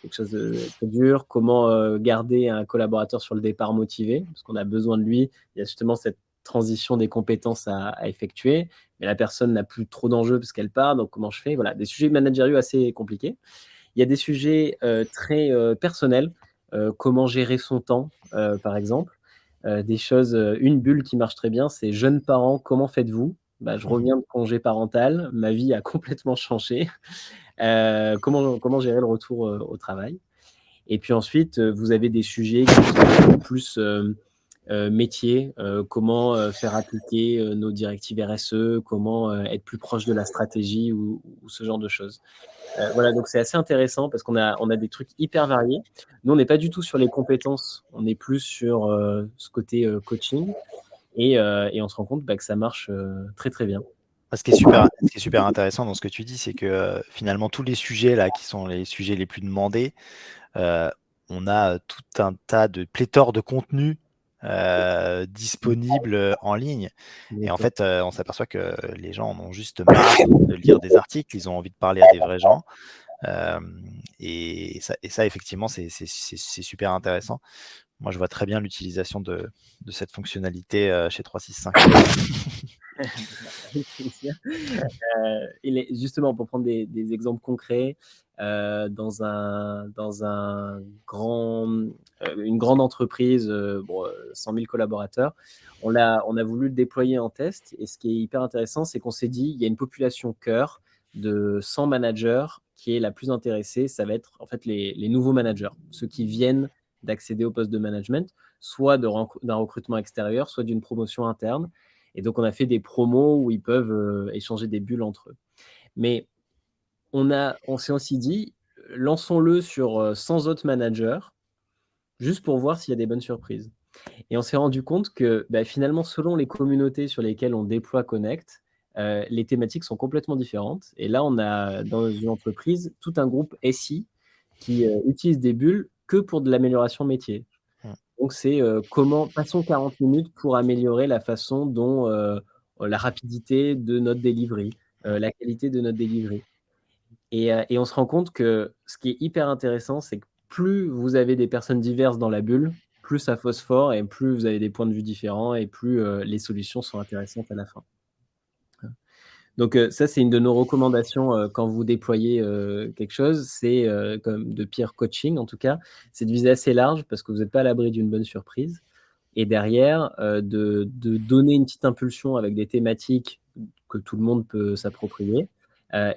quelque chose de très dur. Comment garder un collaborateur sur le départ motivé, parce qu'on a besoin de lui. Il y a justement cette transition des compétences à effectuer, mais la personne n'a plus trop d'enjeux parce qu'elle part, donc comment je fais? Voilà, des sujets managériaux assez compliqués. Il y a des sujets très personnels, comment gérer son temps, par exemple. Des choses, une bulle qui marche très bien, c'est jeunes parents, comment faites-vous? Je reviens de congé parental, ma vie a complètement changé. Comment gérer le retour au travail? Et puis ensuite, vous avez des sujets qui sont plus métiers, comment faire appliquer nos directives RSE, comment être plus proche de la stratégie ou ce genre de choses. Voilà, donc c'est assez intéressant parce qu'on a des trucs hyper variés. Nous, on n'est pas du tout sur les compétences, on est plus sur ce côté coaching et on se rend compte que ça marche très, très bien. Ce qui est super intéressant dans ce que tu dis, c'est que finalement, tous les sujets là, qui sont les sujets les plus demandés, on a tout un tas de pléthore de contenus disponibles en ligne. Et en Exactement. fait, on s'aperçoit que les gens en ont juste marre de lire des articles, ils ont envie de parler à des vrais gens. Et ça, effectivement, c'est super intéressant. Moi, je vois très bien l'utilisation de cette fonctionnalité chez 365. Avec plaisir. Justement, pour prendre des exemples concrets, une grande entreprise, 100 000 collaborateurs, on a voulu le déployer en test. Et ce qui est hyper intéressant, c'est qu'on s'est dit, il y a une population cœur de 100 managers qui est la plus intéressée. Ça va être en fait les nouveaux managers, ceux qui viennent d'accéder au poste de management, soit d'un recrutement extérieur, soit d'une promotion interne. Et donc, on a fait des promos où ils peuvent échanger des bulles entre eux. Mais on s'est aussi dit, lançons-le sur 100 autres managers, juste pour voir s'il y a des bonnes surprises. Et on s'est rendu compte que finalement, selon les communautés sur lesquelles on déploie Connect, les thématiques sont complètement différentes. Et là, on a dans une entreprise tout un groupe SI qui utilise des bulles que pour de l'amélioration métier. Donc c'est, comment passons 40 minutes pour améliorer la façon dont, la rapidité de notre delivery, la qualité de notre delivery et on se rend compte que ce qui est hyper intéressant, c'est que plus vous avez des personnes diverses dans la bulle, plus ça phosphore et plus vous avez des points de vue différents et plus, les solutions sont intéressantes à la fin. Donc ça, c'est une de nos recommandations, quand vous déployez, quelque chose, c'est, comme de peer coaching en tout cas, c'est de viser assez large parce que vous êtes pas à l'abri d'une bonne surprise et derrière, de donner une petite impulsion avec des thématiques que tout le monde peut s'approprier,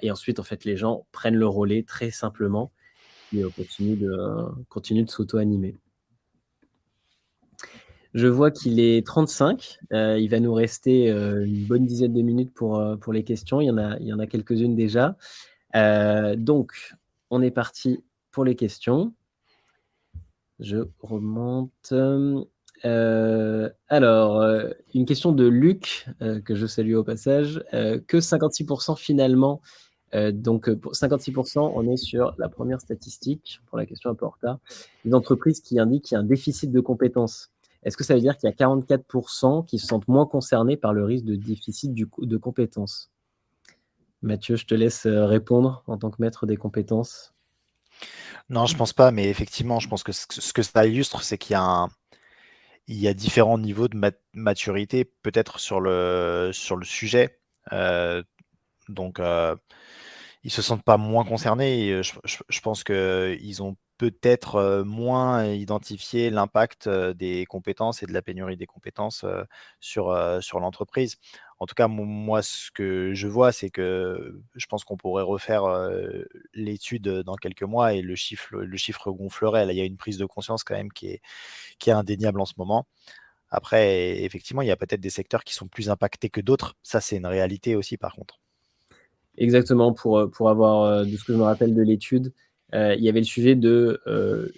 et ensuite, en fait, les gens prennent le relais très simplement et continuent de s'auto-animer. Je vois qu'il est 35, il va nous rester, une bonne dizaine de minutes pour les questions. Il y en a quelques-unes déjà. Donc on est parti pour les questions. Je remonte, alors, une question de Luc, que je salue au passage, que 56 finalement, donc pour 56 on est sur la première statistique, pour la question un peu en retard, des entreprises qui indiquent qu'il y a un déficit de compétences. Est-ce que ça veut dire qu'il y a 44 qui se sentent moins concernés par le risque de déficit de compétences? Mathieu, je te laisse, répondre en tant que maître des compétences. Non, je pense pas, mais effectivement, je pense que ce que ça illustre, c'est il y a différents niveaux de maturité, peut-être sur le sujet. Donc, ils se sentent pas moins concernés et je pense qu'ils ont peut-être, moins identifié l'impact, des compétences et de la pénurie des compétences, sur l'entreprise. En tout cas, moi, ce que je vois, c'est que je pense qu'on pourrait refaire, l'étude, dans quelques mois et le chiffre gonflerait. Là, il y a une prise de conscience quand même qui est indéniable en ce moment. Après, effectivement, il y a peut-être des secteurs qui sont plus impactés que d'autres. Ça, c'est une réalité aussi, par contre. Exactement, pour avoir, de ce que je me rappelle de l'étude, il y avait le sujet de,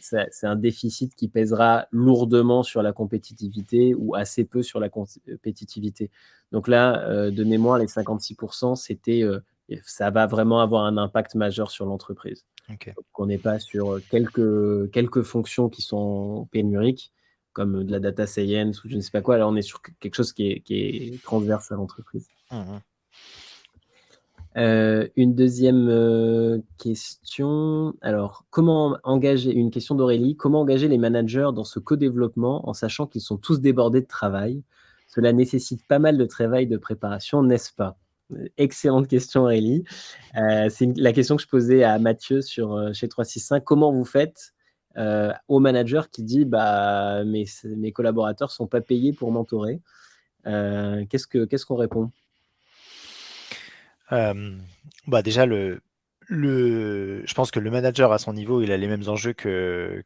c'est un déficit qui pèsera lourdement sur la compétitivité ou assez peu sur la compétitivité. Donc là, de mémoire, les 56 c'était, ça va vraiment avoir un impact majeur sur l'entreprise. OK. Donc on n'est pas sur, quelques fonctions qui sont pénuriques, comme de la data science ou je ne sais pas quoi. Là, on est sur quelque chose qui est transverse à l'entreprise. Mmh mh. Une deuxième question. Alors, comment engager une question d'Aurélie: «Comment engager les managers dans ce co-développement en sachant qu'ils sont tous débordés de travail? Cela nécessite pas mal de travail de préparation, n'est-ce pas?» Excellente question Aurélie. C'est la question que je posais à Mathieu chez 365. Comment vous faites, au manager qui dit: «Bah, mes collaborateurs sont pas payés pour mentorer?» Qu'est-ce qu'on répond? Hem, Bah, déjà je pense que le manager à son niveau, il a les mêmes enjeux que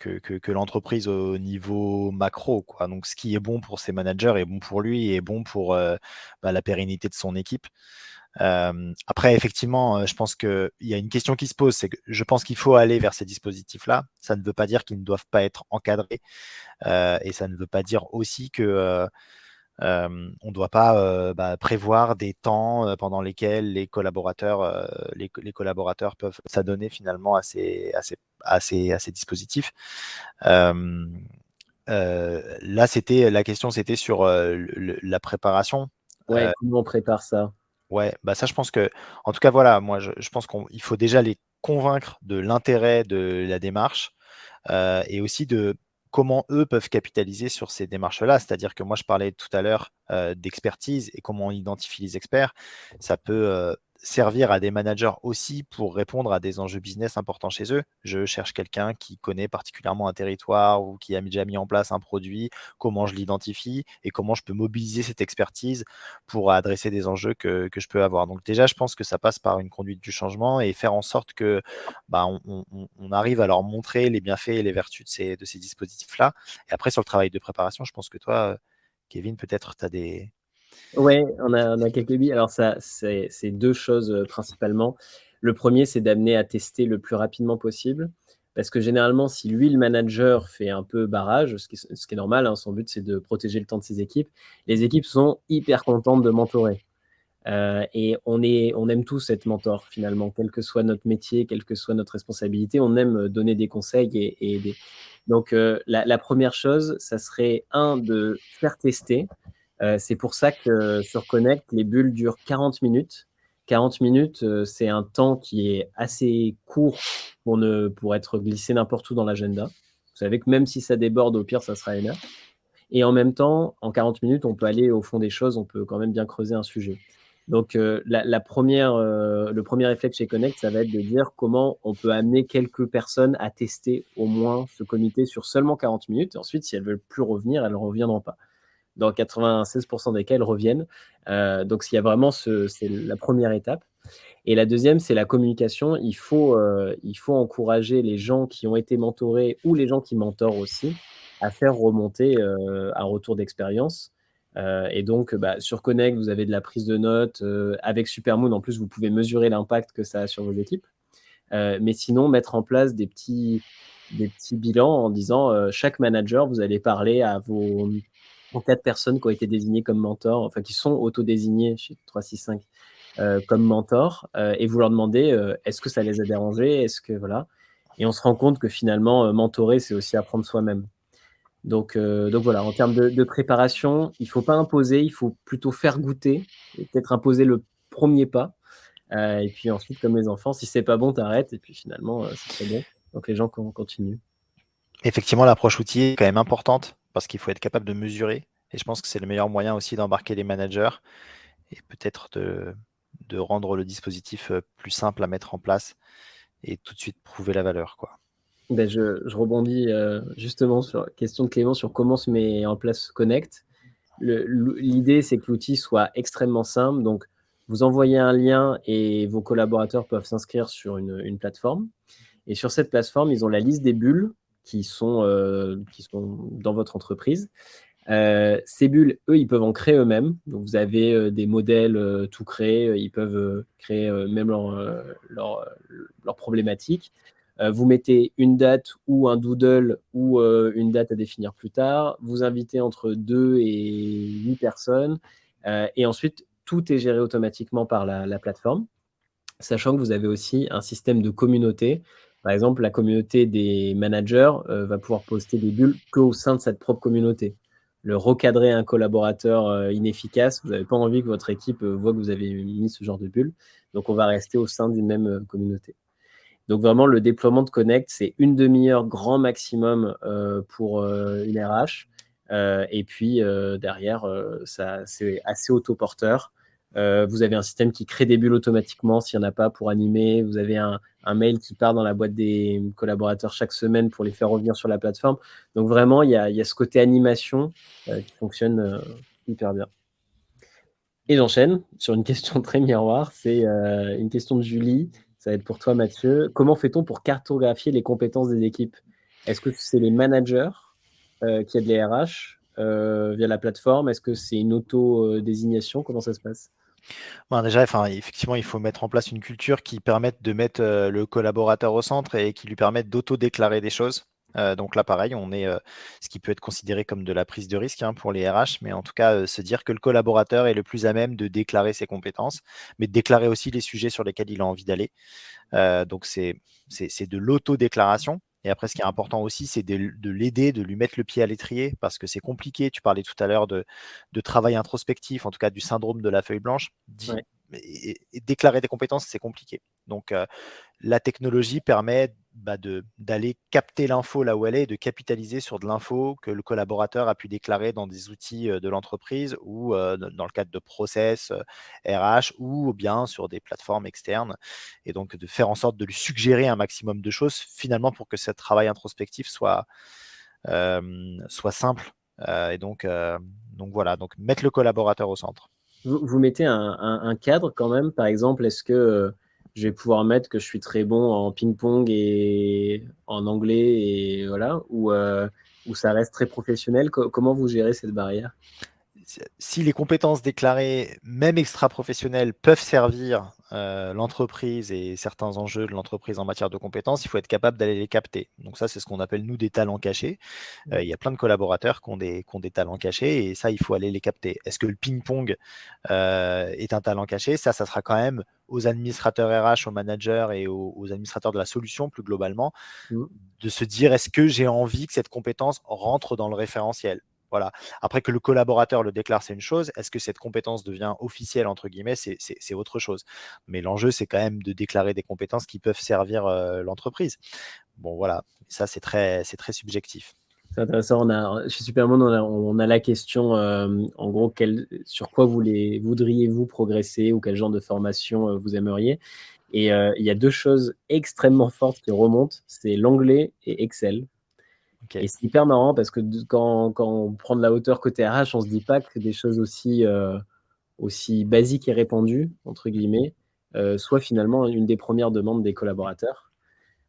l'entreprise au niveau macro, quoi. Donc ce qui est bon pour ses managers est bon pour lui et est bon pour, la pérennité de son équipe. Après effectivement, je pense qu'il y a une question qui se pose, c'est que je pense qu'il faut aller vers ces dispositifs-là. Ça ne veut pas dire qu'ils ne doivent pas être encadrés, et ça ne veut pas dire aussi que, on ne doit pas, prévoir des temps, pendant lesquels les collaborateurs peuvent s'adonner finalement à ces dispositifs. Hem, Là, la question, c'était sur, la préparation. Ouais, comment on prépare ça? Ouais, bah, ça, je pense que, en tout cas, voilà, moi, je pense qu'il faut déjà les convaincre de l'intérêt de la démarche, et aussi de comment eux peuvent capitaliser sur ces démarches-là. C'est-à-dire que moi, je parlais tout à l'heure, d'expertise et comment on identifie les experts. Ça peut, servir à des managers aussi pour répondre à des enjeux business importants chez eux. Je cherche quelqu'un qui connaît particulièrement un territoire ou qui a déjà mis en place un produit, comment je l'identifie et comment je peux mobiliser cette expertise pour adresser des enjeux que je peux avoir. Donc déjà, je pense que ça passe par une conduite du changement et faire en sorte que, bah, on arrive à leur montrer les bienfaits et les vertus de ces dispositifs-là. Et après sur le travail de préparation, je pense que toi, Kevin, peut-être tu as des. Ouais, on a quelques billes. Alors ça, c'est 2 choses, principalement. Le premier, c'est d'amener à tester le plus rapidement possible, parce que généralement, si lui, le manager, fait un peu barrage, ce qui est normal, hein, son but, c'est de protéger le temps de ses équipes, les équipes sont hyper contentes de mentorer. Et on aime tous être mentor finalement, quel que soit notre métier, quelle que soit notre responsabilité, on aime donner des conseils et aider. Donc la première chose, ça serait de faire tester. C'est pour ça que sur Connect, les bulles durent 40 minutes. 40 minutes, c'est un temps qui est assez court pour être glissé n'importe où dans l'agenda. Vous savez que même si ça déborde, au pire, ça sera 1 heure. Et en même temps, en 40 minutes, on peut aller au fond des choses, on peut quand même bien creuser un sujet. Donc, le premier réflexe chez Connect, ça va être de dire comment on peut amener quelques personnes à tester au moins ce comité sur seulement 40 minutes. Et ensuite, si elles ne veulent plus revenir, elles ne reviendront pas. Dans 96% des cas, elles reviennent. Donc, s'il y a vraiment c'est la première étape. Et la deuxième, c'est la communication. Il faut encourager les gens qui ont été mentorés ou les gens qui mentorent aussi à faire remonter un retour d'expérience. Et donc, sur Connect, vous avez de la prise de notes. Avec Supermoon, en plus, vous pouvez mesurer l'impact que ça a sur vos équipes. Mais sinon, mettre en place des petits bilans en disant chaque manager, vous allez parler aux 4 personnes qui ont été désignées comme mentors, enfin qui sont auto-désignées chez 365 comme mentors, et vous leur demandez est-ce que ça les a dérangés, est-ce que voilà. Et on se rend compte que finalement, mentorer, c'est aussi apprendre soi-même. Donc voilà, en termes de préparation, il ne faut pas imposer, il faut plutôt faire goûter, et peut-être imposer le premier pas. Et puis ensuite, comme les enfants, si c'est pas bon, t'arrêtes, et puis finalement, c'est très bon. Donc les gens continuent. Effectivement, l'approche outil est quand même importante parce qu'il faut être capable de mesurer. Et je pense que c'est le meilleur moyen aussi d'embarquer les managers et peut-être de rendre le dispositif plus simple à mettre en place et tout de suite prouver la valeur, quoi. Je rebondis justement sur la question de Clément sur comment se met en place Connect. L'idée, c'est que l'outil soit extrêmement simple. Donc, vous envoyez un lien et vos collaborateurs peuvent s'inscrire sur une plateforme. Et sur cette plateforme, ils ont la liste des bulles qui sont dans votre entreprise. Ces bulles, eux, ils peuvent en créer eux-mêmes. Donc, vous avez des modèles tout créés. Ils peuvent créer même leur problématique. Vous mettez une date ou un doodle ou une date à définir plus tard. Vous invitez entre 2 et 8 personnes. Et ensuite, tout est géré automatiquement par la plateforme, sachant que vous avez aussi un système de communauté. Par exemple, la communauté des managers va pouvoir poster des bulles qu'au sein de cette propre communauté. Le recadrer un collaborateur inefficace, vous n'avez pas envie que votre équipe voit que vous avez mis ce genre de bulle. Donc, on va rester au sein d'une même communauté. Donc, vraiment, le déploiement de Connect, c'est 1/2 heure grand maximum pour une RH. Et puis, derrière, c'est assez autoporteur. Vous avez un système qui crée des bulles automatiquement s'il n'y en a pas pour animer. Vous avez un mail qui part dans la boîte des collaborateurs chaque semaine pour les faire revenir sur la plateforme. Donc, vraiment, il y a ce côté animation qui fonctionne hyper bien. Et j'enchaîne sur une question très miroir. C'est une question de Julie. Ça va être pour toi, Mathieu. Comment fait-on pour cartographier les compétences des équipes? Est-ce que c'est les managers qui aident les RH via la plateforme? Est-ce que c'est une auto-désignation? Comment ça se passe? Bon, déjà, effectivement, il faut mettre en place une culture qui permette de mettre le collaborateur au centre et qui lui permette d'auto-déclarer des choses. Donc là, pareil, on est ce qui peut être considéré comme de la prise de risque pour les RH, mais en tout cas, se dire que le collaborateur est le plus à même de déclarer ses compétences, mais de déclarer aussi les sujets sur lesquels il a envie d'aller. Donc c'est de l'auto-déclaration. Et après, ce qui est important aussi, c'est de l'aider, de lui mettre le pied à l'étrier, parce que c'est compliqué. Tu parlais tout à l'heure de travail introspectif, en tout cas du syndrome de la feuille blanche. Ouais. Et déclarer des compétences, c'est compliqué. Donc, la technologie permet d'aller capter l'info là où elle est et de capitaliser sur de l'info que le collaborateur a pu déclarer dans des outils de l'entreprise ou dans le cadre de process RH ou bien sur des plateformes externes. Et donc, de faire en sorte de lui suggérer un maximum de choses finalement pour que ce travail introspectif soit simple. Et donc voilà, donc mettre le collaborateur au centre. Vous mettez un cadre quand même. Par exemple, est-ce que je vais pouvoir mettre que je suis très bon en ping-pong et en anglais et voilà, ou ça reste très professionnel? Comment vous gérez cette barrière? si les compétences déclarées, même extra-professionnelles, peuvent servir l'entreprise et certains enjeux de l'entreprise en matière de compétences, il faut être capable d'aller les capter. Donc ça, c'est ce qu'on appelle, nous, des talents cachés. Il y a plein de collaborateurs qui ont des talents cachés et ça, il faut aller les capter. Est-ce que le ping-pong est un talent caché? Ça sera quand même aux administrateurs RH, aux managers et aux administrateurs de la solution, plus globalement, Mmh. de se dire, est-ce que j'ai envie que cette compétence rentre dans le référentiel? Voilà. Après que le collaborateur le déclare, c'est une chose. Est-ce que cette compétence devient officielle, entre guillemets, c'est autre chose. Mais l'enjeu, c'est quand même de déclarer des compétences qui peuvent servir l'entreprise. Bon, voilà. Ça, c'est très subjectif. C'est intéressant. Chez Supermoon, on a la question, en gros, sur quoi voudriez-vous progresser ou quel genre de formation vous aimeriez? Et il y a deux choses extrêmement fortes qui remontent, c'est l'anglais et Excel. Ok. Et c'est hyper marrant parce que quand on prend de la hauteur côté RH, on se dit pas que des choses aussi basiques et répandues, entre guillemets, soient finalement une des premières demandes des collaborateurs.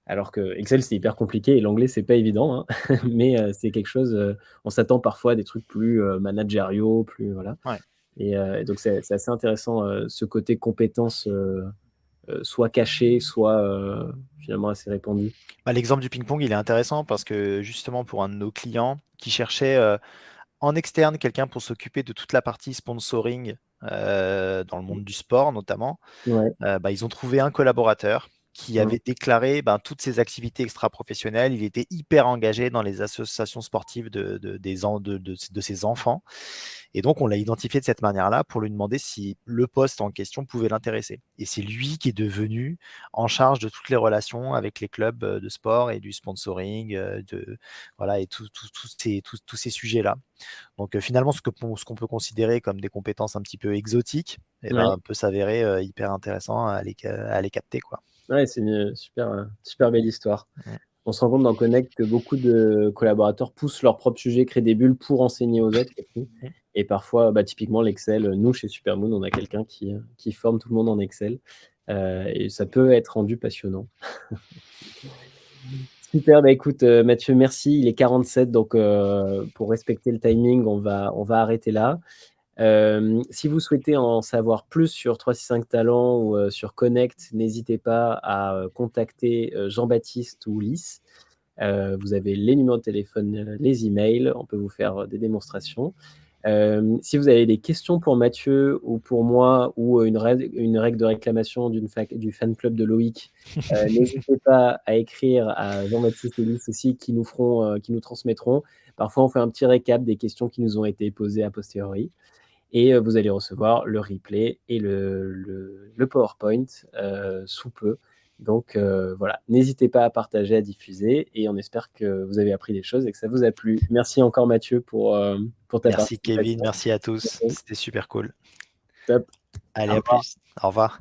Alors que Excel, c'est hyper compliqué et l'anglais, c'est pas évident, hein. Mais c'est quelque chose, on s'attend parfois à des trucs plus managériaux, plus voilà. Ouais. Et donc c'est assez intéressant, ce côté compétences, soit caché, soit finalement assez répandu. Bah, l'exemple du ping-pong, il est intéressant parce que justement, pour un de nos clients qui cherchait en externe quelqu'un pour s'occuper de toute la partie sponsoring dans le monde du sport notamment, Ouais. bah, ils ont trouvé un collaborateur qui Mmh. avait déclaré toutes ses activités extra-professionnelles. Il était hyper engagé dans les associations sportives de ses enfants. Et donc, on l'a identifié de cette manière-là pour lui demander si le poste en question pouvait l'intéresser. Et c'est lui qui est devenu en charge de toutes les relations avec les clubs de sport et du sponsoring, voilà, et tous ces sujets-là. Donc, finalement, ce qu'on peut considérer comme des compétences un petit peu exotiques, eh Ouais. ben, peut s'avérer hyper intéressant à les capter, quoi. Ouais, c'est une super belle histoire. Mm. On se rend compte dans Connect que beaucoup de collaborateurs poussent leurs propres sujets, créent des bulles pour enseigner aux autres aussi. Mm. Et parfois, bah, typiquement l'Excel, nous chez Supermoon, on a quelqu'un qui forme tout le monde en Excel, et ça peut être rendu passionnant. Super, bah, écoute, Mathieu, merci. Il est 47, donc pour respecter le timing, on va arrêter là. Si vous souhaitez en savoir plus sur 365 Talents ou sur Connect, n'hésitez pas à contacter Jean-Baptiste ou Lys. Vous avez les numéros de téléphone, les emails, on peut vous faire des démonstrations. Si vous avez des questions pour Mathieu ou pour moi ou une règle de réclamation du fan club de Loïc, n'hésitez pas à écrire à Jean-Baptiste et Lys aussi qui nous transmettront. Parfois, on fait un petit récap des questions qui nous ont été posées a posteriori. Et vous allez recevoir le replay et le PowerPoint sous peu. Donc voilà, n'hésitez pas à partager, à diffuser et on espère que vous avez appris des choses et que ça vous a plu. Merci encore Mathieu pour ta Merci Kevin, participation. merci à tous. C'était super cool. Top. Allez, Au à revoir. plus. Au revoir.